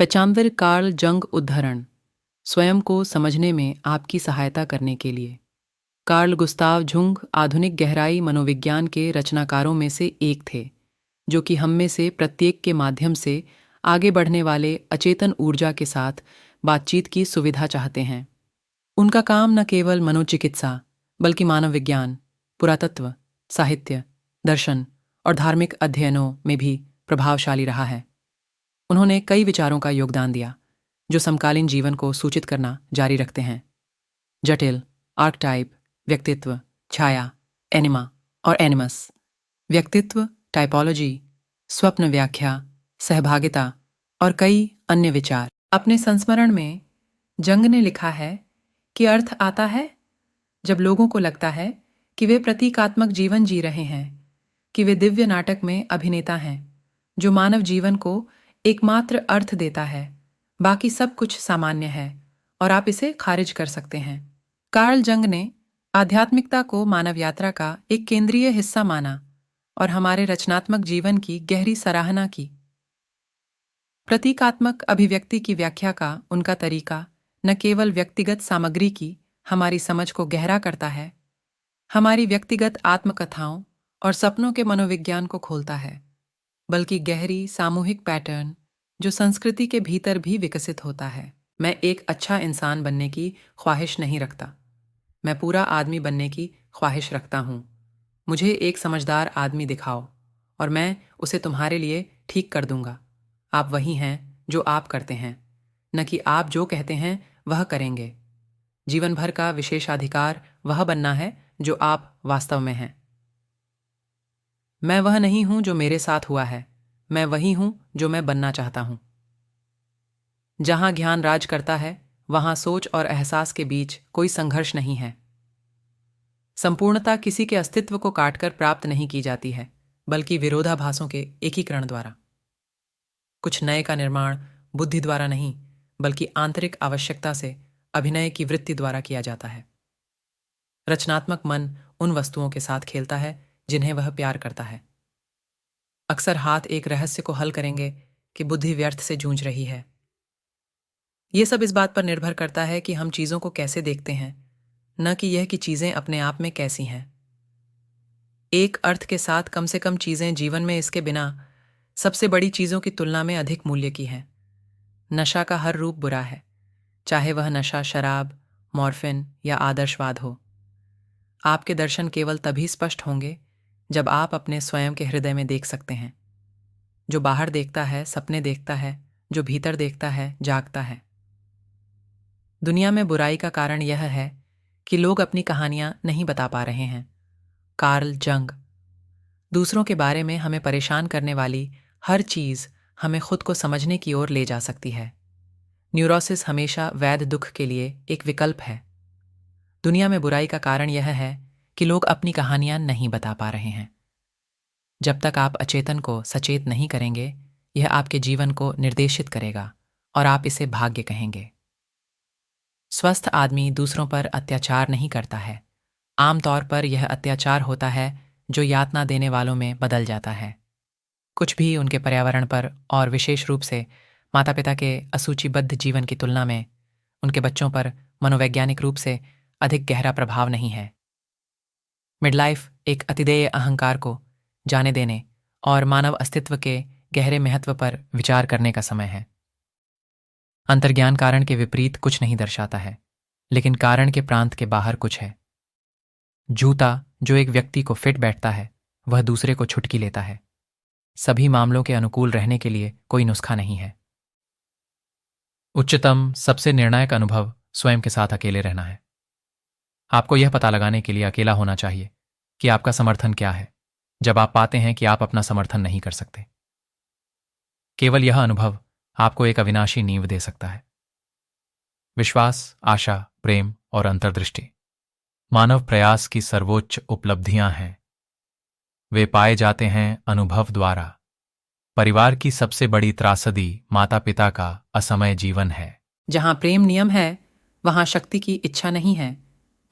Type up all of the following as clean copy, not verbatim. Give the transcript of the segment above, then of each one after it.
पेचांवर Karl जंग उद्धरण स्वयं को समझने में आपकी सहायता करने के लिए। कार्ल गुस्ताव जुंग आधुनिक गहराई मनोविज्ञान के रचनाकारों में से एक थे, जो कि हम में से प्रत्येक के माध्यम से आगे बढ़ने वाले अचेतन ऊर्जा के साथ बातचीत की सुविधा चाहते हैं। उनका काम न केवल मनोचिकित्सा, बल्कि मानव विज्ञान, पुरातत्व, साहित्य, दर्शन और धार्मिक अध्ययनों में भी प्रभावशाली रहा है। उन्होंने कई विचारों का योगदान दिया, जो समकालीन जीवन को सूचित करना जारी रखते हैं। जटिल, आर्कटाइप, व्यक्तित्व, छाया, एनिमा और एनिमस, व्यक्तित्व, टाइपोलॉजी, स्वप्न व्याख्या, सहभागिता और कई अन्य विचार। अपने संस्मरण में जंग ने लिखा है कि अर्थ आता है जब लोगों को लगता है कि वे प्रतीकात्मक जीवन जी रहे हैं, कि वे दिव्य नाटक में अभिनेता हैं, जो मानव जीवन को एकमात्र अर्थ देता है। बाकी सब कुछ सामान्य है और आप इसे खारिज कर सकते हैं। कार्ल जंग ने आध्यात्मिकता को मानव यात्रा का एक केंद्रीय हिस्सा माना और हमारे रचनात्मक जीवन की गहरी सराहना की। प्रतीकात्मक अभिव्यक्ति की व्याख्या का उनका तरीका न केवल व्यक्तिगत सामग्री की हमारी समझ को गहरा करता है, हमारी व्यक्तिगत आत्मकथाओं और सपनों के मनोविज्ञान को खोलता है, बल्कि गहरी सामूहिक पैटर्न जो संस्कृति के भीतर भी विकसित होता है। मैं एक अच्छा इंसान बनने की ख्वाहिश नहीं रखता, मैं पूरा आदमी बनने की ख्वाहिश रखता हूँ। मुझे एक समझदार आदमी दिखाओ और मैं उसे तुम्हारे लिए ठीक कर दूंगा। आप वही हैं जो आप करते हैं, न कि आप जो कहते हैं वह करेंगे। जीवन भर का विशेषाधिकार वह बनना है जो आप वास्तव में हैं। मैं वह नहीं हूं जो मेरे साथ हुआ है, मैं वही हूं जो मैं बनना चाहता हूं। जहां ज्ञान राज करता है, वहां सोच और एहसास के बीच कोई संघर्ष नहीं है। संपूर्णता किसी के अस्तित्व को काटकर प्राप्त नहीं की जाती है, बल्कि विरोधाभासों के एकीकरण द्वारा। कुछ नए का निर्माण बुद्धि द्वारा नहीं, बल्कि आंतरिक आवश्यकता से अभिनय की वृत्ति द्वारा किया जाता है। रचनात्मक मन उन वस्तुओं के साथ खेलता है जिन्हें वह प्यार करता है। अक्सर हाथ एक रहस्य को हल करेंगे कि बुद्धि व्यर्थ से जूझ रही है। यह सब इस बात पर निर्भर करता है कि हम चीजों को कैसे देखते हैं, न कि यह कि चीजें अपने आप में कैसी हैं। एक अर्थ के साथ कम से कम चीजें जीवन में इसके बिना सबसे बड़ी चीजों की तुलना में अधिक मूल्य की हैं। नशा का हर रूप बुरा है, चाहे वह नशा शराब, मॉर्फिन या आदर्शवाद हो। आपके दर्शन केवल तभी स्पष्ट होंगे जब आप अपने स्वयं के हृदय में देख सकते हैं। जो बाहर देखता है सपने देखता है, जो भीतर देखता है जागता है। दुनिया में बुराई का कारण यह है कि लोग अपनी कहानियां नहीं बता पा रहे हैं। कार्ल जंग। दूसरों के बारे में हमें परेशान करने वाली हर चीज हमें खुद को समझने की ओर ले जा सकती है। न्यूरोसिस हमेशा वैध दुख के लिए एक विकल्प है। दुनिया में बुराई का कारण यह है कि लोग अपनी कहानियां नहीं बता पा रहे हैं। जब तक आप अचेतन को सचेत नहीं करेंगे, यह आपके जीवन को निर्देशित करेगा और आप इसे भाग्य कहेंगे। स्वस्थ आदमी दूसरों पर अत्याचार नहीं करता है। आमतौर पर यह अत्याचार होता है जो यातना देने वालों में बदल जाता है। कुछ भी उनके पर्यावरण पर और विशेष रूप से माता पिता के असूचीबद्ध जीवन की तुलना में उनके बच्चों पर मनोवैज्ञानिक रूप से अधिक गहरा प्रभाव नहीं है। मिडलाइफ एक अतिदेय अहंकार को जाने देने और मानव अस्तित्व के गहरे महत्व पर विचार करने का समय है। अंतर्ज्ञान कारण के विपरीत कुछ नहीं दर्शाता है, लेकिन कारण के प्रांत के बाहर कुछ है। जूता जो एक व्यक्ति को फिट बैठता है, वह दूसरे को छुटकी लेता है। सभी मामलों के अनुकूल रहने के लिए कोई नुस्खा नहीं है। उच्चतम सबसे निर्णायक अनुभव स्वयं के साथ अकेले रहना है। आपको यह पता लगाने के लिए अकेला होना चाहिए कि आपका समर्थन क्या है, जब आप पाते हैं कि आप अपना समर्थन नहीं कर सकते। केवल यह अनुभव आपको एक अविनाशी नींव दे सकता है। विश्वास, आशा, प्रेम और अंतर्दृष्टि मानव प्रयास की सर्वोच्च उपलब्धियां हैं। वे पाए जाते हैं अनुभव द्वारा। परिवार की सबसे बड़ी त्रासदी माता पिता का असमय जीवन है। जहां प्रेम नियम है, वहां शक्ति की इच्छा नहीं है,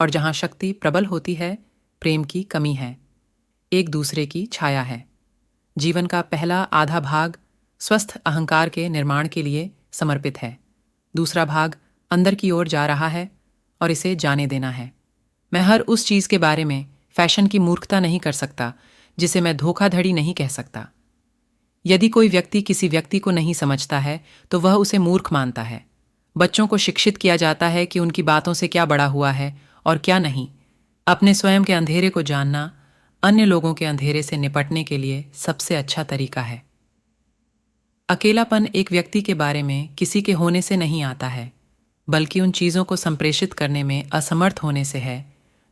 और जहां शक्ति प्रबल होती है, प्रेम की कमी है। एक दूसरे की छाया है। जीवन का पहला आधा भाग स्वस्थ अहंकार के निर्माण के लिए समर्पित है। दूसरा भाग अंदर की ओर जा रहा है और इसे जाने देना है। मैं हर उस चीज के बारे में फैशन की मूर्खता नहीं कर सकता जिसे मैं धोखाधड़ी नहीं कह सकता। यदि कोई व्यक्ति किसी व्यक्ति को नहीं समझता है तो वह उसे मूर्ख मानता है। बच्चों को शिक्षित किया जाता है कि उनकी बातों से क्या बड़ा हुआ है और क्या नहीं। अपने स्वयं के अंधेरे को जानना अन्य लोगों के अंधेरे से निपटने के लिए सबसे अच्छा तरीका है। अकेलापन एक व्यक्ति के बारे में किसी के होने से नहीं आता है, बल्कि उन चीज़ों को संप्रेषित करने में असमर्थ होने से है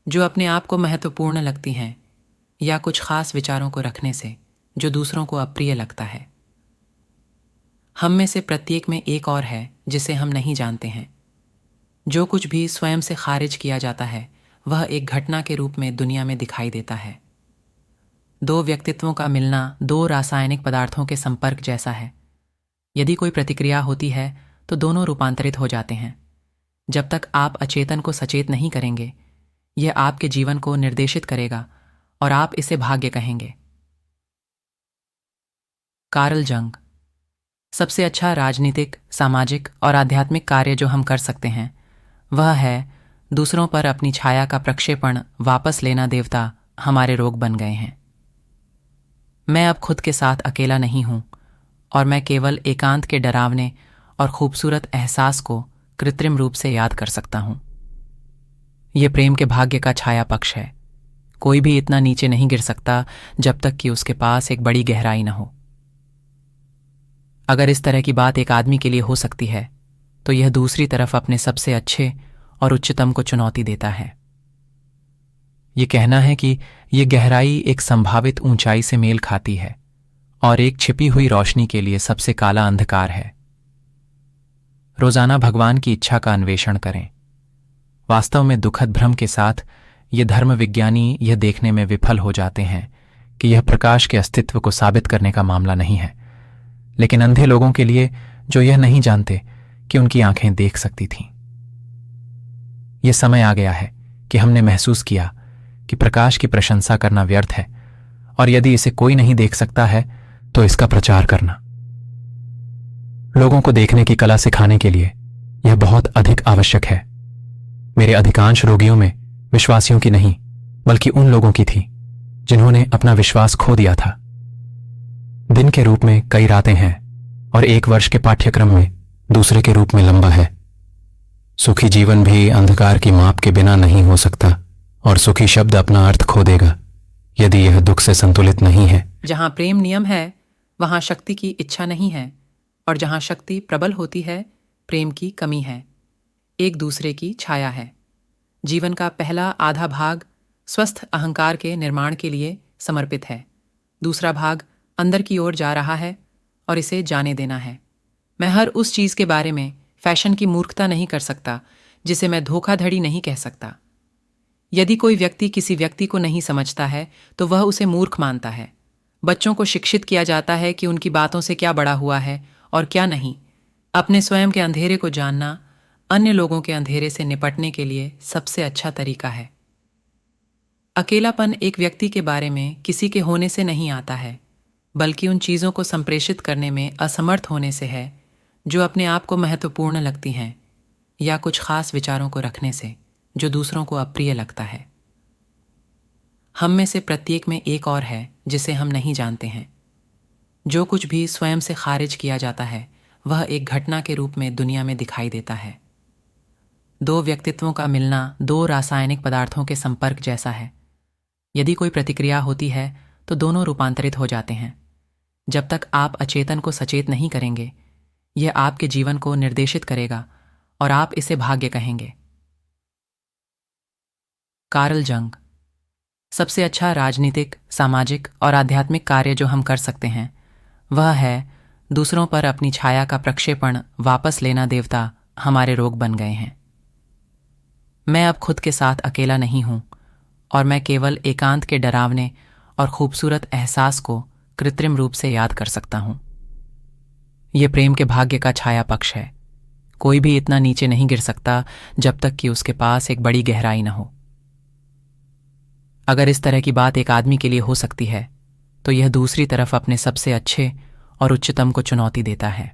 जो अपने आप को महत्वपूर्ण लगती हैं, या कुछ खास विचारों को रखने से जो दूसरों को अप्रिय लगता है। हम में से प्रत्येक में एक और है जिसे हम नहीं जानते हैं। जो कुछ भी स्वयं से खारिज किया जाता है वह एक घटना के रूप में दुनिया में दिखाई देता है। दो व्यक्तित्वों का मिलना दो रासायनिक पदार्थों के संपर्क जैसा है। यदि कोई प्रतिक्रिया होती है तो दोनों रूपांतरित हो जाते हैं। जब तक आप अचेतन को सचेत नहीं करेंगे, यह आपके जीवन को निर्देशित करेगा और आप इसे भाग्य कहेंगे। कार्ल जंग। सबसे अच्छा राजनीतिक, सामाजिक और आध्यात्मिक कार्य जो हम कर सकते हैं वह है दूसरों पर अपनी छाया का प्रक्षेपण वापस लेना। देवता हमारे रोग बन गए हैं। मैं अब खुद के साथ अकेला नहीं हूं और मैं केवल एकांत के डरावने और खूबसूरत एहसास को कृत्रिम रूप से याद कर सकता हूं। यह प्रेम के भाग्य का छाया पक्ष है। कोई भी इतना नीचे नहीं गिर सकता जब तक कि उसके पास एक बड़ी गहराई न हो। अगर इस तरह की बात एक आदमी के लिए हो सकती है तो यह दूसरी तरफ अपने सबसे अच्छे और उच्चतम को चुनौती देता है। यह कहना है कि यह गहराई एक संभावित ऊंचाई से मेल खाती है और एक छिपी हुई रोशनी के लिए सबसे काला अंधकार है। रोजाना भगवान की इच्छा का अन्वेषण करें। वास्तव में दुखद भ्रम के साथ ये धर्म विज्ञानी यह देखने में विफल हो जाते हैं कि यह प्रकाश के अस्तित्व को साबित करने का मामला नहीं है, लेकिन अंधे लोगों के लिए जो यह नहीं जानते कि उनकी आंखें देख सकती थीं। यह समय आ गया है कि हमने महसूस किया कि प्रकाश की प्रशंसा करना व्यर्थ है, और यदि इसे कोई नहीं देख सकता है तो इसका प्रचार करना। लोगों को देखने की कला सिखाने के लिए यह बहुत अधिक आवश्यक है। मेरे अधिकांश रोगियों में विश्वासियों की नहीं बल्कि उन लोगों की थी जिन्होंने अपना विश्वास खो दिया था। दिन के रूप में कई रातें हैं और एक वर्ष के पाठ्यक्रम में दूसरे के रूप में लंबा है। सुखी जीवन भी अंधकार की माप के बिना नहीं हो सकता, और सुखी शब्द अपना अर्थ खो देगा यदि यह दुख से संतुलित नहीं है। जहां प्रेम नियम है वहां शक्ति की इच्छा नहीं है, और जहां शक्ति प्रबल होती है प्रेम की कमी है। एक दूसरे की छाया है। जीवन का पहला आधा भाग स्वस्थ अहंकार के निर्माण के लिए समर्पित है। दूसरा भाग अंदर की ओर जा रहा है और इसे जाने देना है। मैं हर उस चीज के बारे में फैशन की मूर्खता नहीं कर सकता जिसे मैं धोखाधड़ी नहीं कह सकता। यदि कोई व्यक्ति किसी व्यक्ति को नहीं समझता है तो वह उसे मूर्ख मानता है। बच्चों को शिक्षित किया जाता है कि उनकी बातों से क्या बड़ा हुआ है और क्या नहीं। अपने स्वयं के अंधेरे को जानना अन्य लोगों के अंधेरे से निपटने के लिए सबसे अच्छा तरीका है। अकेलापन एक व्यक्ति के बारे में किसी के होने से नहीं आता है, बल्कि उन चीज़ों को संप्रेषित करने में असमर्थ होने से है जो अपने आप को महत्वपूर्ण लगती हैं, या कुछ खास विचारों को रखने से जो दूसरों को अप्रिय लगता है। हम में से प्रत्येक में एक और है जिसे हम नहीं जानते हैं। जो कुछ भी स्वयं से खारिज किया जाता है वह एक घटना के रूप में दुनिया में दिखाई देता है। दो व्यक्तित्वों का मिलना दो रासायनिक पदार्थों के संपर्क जैसा है। यदि कोई प्रतिक्रिया होती है तो दोनों रूपांतरित हो जाते हैं। जब तक आप अचेतन को सचेत नहीं करेंगे, यह आपके जीवन को निर्देशित करेगा और आप इसे भाग्य कहेंगे। कार्ल जंग। सबसे अच्छा राजनीतिक, सामाजिक और आध्यात्मिक कार्य जो हम कर सकते हैं वह है दूसरों पर अपनी छाया का प्रक्षेपण वापस लेना। देवता हमारे रोग बन गए हैं। मैं अब खुद के साथ अकेला नहीं हूं और मैं केवल एकांत के डरावने और खूबसूरत एहसास को कृत्रिम रूप से याद कर सकता हूं। यह प्रेम के भाग्य का छाया पक्ष है। कोई भी इतना नीचे नहीं गिर सकता जब तक कि उसके पास एक बड़ी गहराई न हो। अगर इस तरह की बात एक आदमी के लिए हो सकती है तो यह दूसरी तरफ अपने सबसे अच्छे और उच्चतम को चुनौती देता है।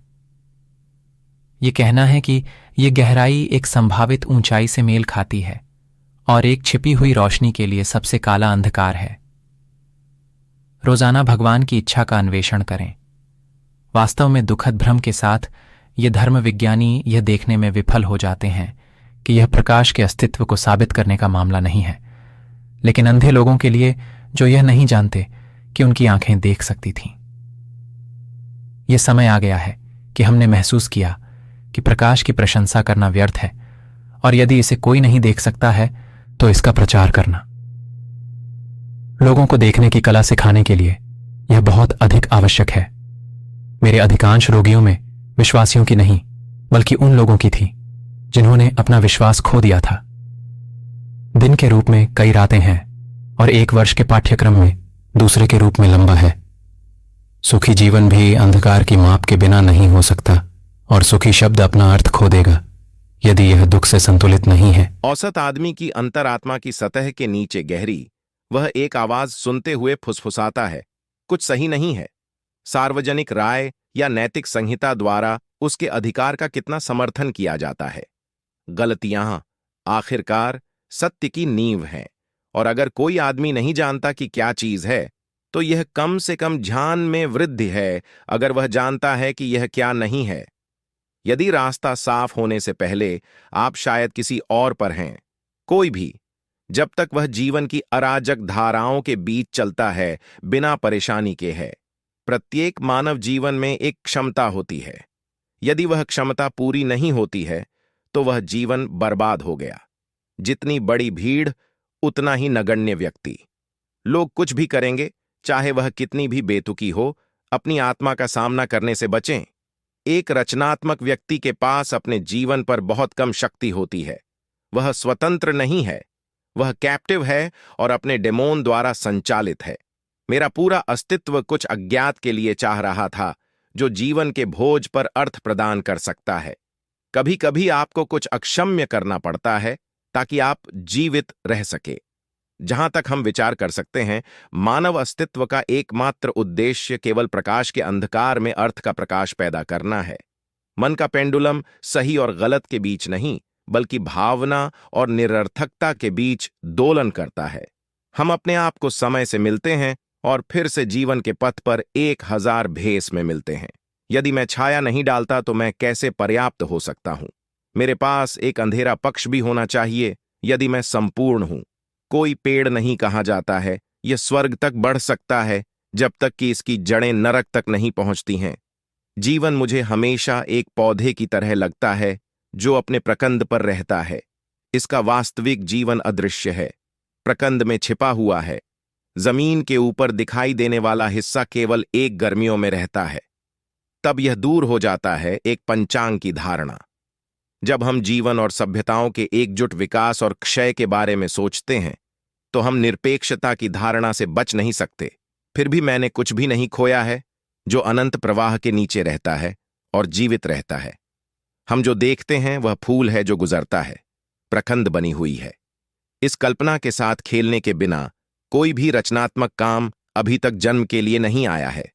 ये कहना है कि ये गहराई एक संभावित ऊंचाई से मेल खाती है और एक छिपी हुई रोशनी के लिए सबसे काला अंधकार है। रोजाना भगवान की इच्छा का अन्वेषण करें। वास्तव में दुखद भ्रम के साथ ये धर्म विज्ञानी यह देखने में विफल हो जाते हैं कि यह प्रकाश के अस्तित्व को साबित करने का मामला नहीं है, लेकिन अंधे लोगों के लिए जो यह नहीं जानते कि उनकी आंखें देख सकती थीं। यह समय आ गया है कि हमने महसूस किया कि प्रकाश की प्रशंसा करना व्यर्थ है, और यदि इसे कोई नहीं देख सकता है तो इसका प्रचार करना। लोगों को देखने की कला सिखाने के लिए यह बहुत अधिक आवश्यक है। मेरे अधिकांश रोगियों में विश्वासियों की नहीं, बल्कि उन लोगों की थी जिन्होंने अपना विश्वास खो दिया था। दिन के रूप में कई रातें हैं और एक वर्ष के पाठ्यक्रम में दूसरे के रूप में लंबा है। सुखी जीवन भी अंधकार की माप के बिना नहीं हो सकता, और सुखी शब्द अपना अर्थ खो देगा यदि यह दुख से संतुलित नहीं है। औसत आदमी की अंतरात्मा की सतह के नीचे गहरी वह एक आवाज सुनते हुए फुसफुसाता है, कुछ सही नहीं है। सार्वजनिक राय या नैतिक संहिता द्वारा उसके अधिकार का कितना समर्थन किया जाता है। गलतियां आखिरकार सत्य की नींव हैं, और अगर कोई आदमी नहीं जानता कि क्या चीज है, तो यह कम से कम ध्यान में वृद्धि है अगर वह जानता है कि यह क्या नहीं है। यदि रास्ता साफ होने से पहले आप शायद किसी और पर हैं, कोई भी, जब तक वह जीवन की अराजक धाराओं के बीच चलता है बिना परेशानी के है। प्रत्येक मानव जीवन में एक क्षमता होती है। यदि वह क्षमता पूरी नहीं होती है तो वह जीवन बर्बाद हो गया। जितनी बड़ी भीड़ उतना ही नगण्य व्यक्ति। लोग कुछ भी करेंगे, चाहे वह कितनी भी बेतुकी हो, अपनी आत्मा का सामना करने से बचें। एक रचनात्मक व्यक्ति के पास अपने जीवन पर बहुत कम शक्ति होती है। वह स्वतंत्र नहीं है, वह कैप्टिव है और अपने डेमोन द्वारा संचालित है। मेरा पूरा अस्तित्व कुछ अज्ञात के लिए चाह रहा था जो जीवन के भोज पर अर्थ प्रदान कर सकता है। कभी कभी आपको कुछ अक्षम्य करना पड़ता है ताकि आप जीवित रह सके। जहां तक हम विचार कर सकते हैं, मानव अस्तित्व का एकमात्र उद्देश्य केवल प्रकाश के अंधकार में अर्थ का प्रकाश पैदा करना है। मन का पेंडुलम सही और गलत के बीच नहीं, बल्कि भावना और निरर्थकता के बीच दोलन करता है। हम अपने आप को समय से मिलते हैं और फिर से जीवन के पथ पर 1000 भेस में मिलते हैं। यदि मैं छाया नहीं डालता तो मैं कैसे पर्याप्त हो सकता हूं? मेरे पास एक अंधेरा पक्ष भी होना चाहिए यदि मैं संपूर्ण हूं। कोई पेड़ नहीं कहा जाता है, यह स्वर्ग तक बढ़ सकता है जब तक कि इसकी जड़ें नरक तक नहीं पहुंचती हैं। जीवन मुझे हमेशा एक पौधे की तरह लगता है जो अपने प्रकंद पर रहता है। इसका वास्तविक जीवन अदृश्य है, प्रकंद में छिपा हुआ है। जमीन के ऊपर दिखाई देने वाला हिस्सा केवल एक गर्मियों में रहता है, तब यह दूर हो जाता है। एक पंचांग की धारणा। जब हम जीवन और सभ्यताओं के एकजुट विकास और क्षय के बारे में सोचते हैं तो हम निरपेक्षता की धारणा से बच नहीं सकते। फिर भी मैंने कुछ भी नहीं खोया है, जो अनंत प्रवाह के नीचे रहता है और जीवित रहता है। हम जो देखते हैं वह फूल है जो गुजरता है, प्रखंड बनी हुई है। इस कल्पना के साथ खेलने के बिना कोई भी रचनात्मक काम अभी तक जन्म के लिए नहीं आया है।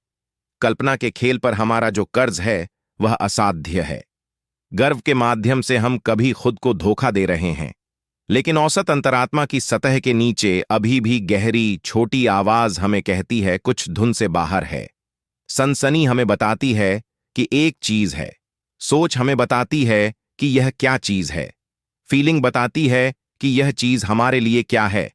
कल्पना के खेल पर हमारा जो कर्ज है वह असाध्य है। गर्व के माध्यम से हम कभी खुद को धोखा दे रहे हैं, लेकिन औसत अंतरात्मा की सतह के नीचे अभी भी गहरी छोटी आवाज हमें कहती है कुछ धुन से बाहर है। सनसनी हमें बताती है कि एक चीज है, सोच हमें बताती है कि यह क्या चीज है, फीलिंग बताती है कि यह चीज हमारे लिए क्या है।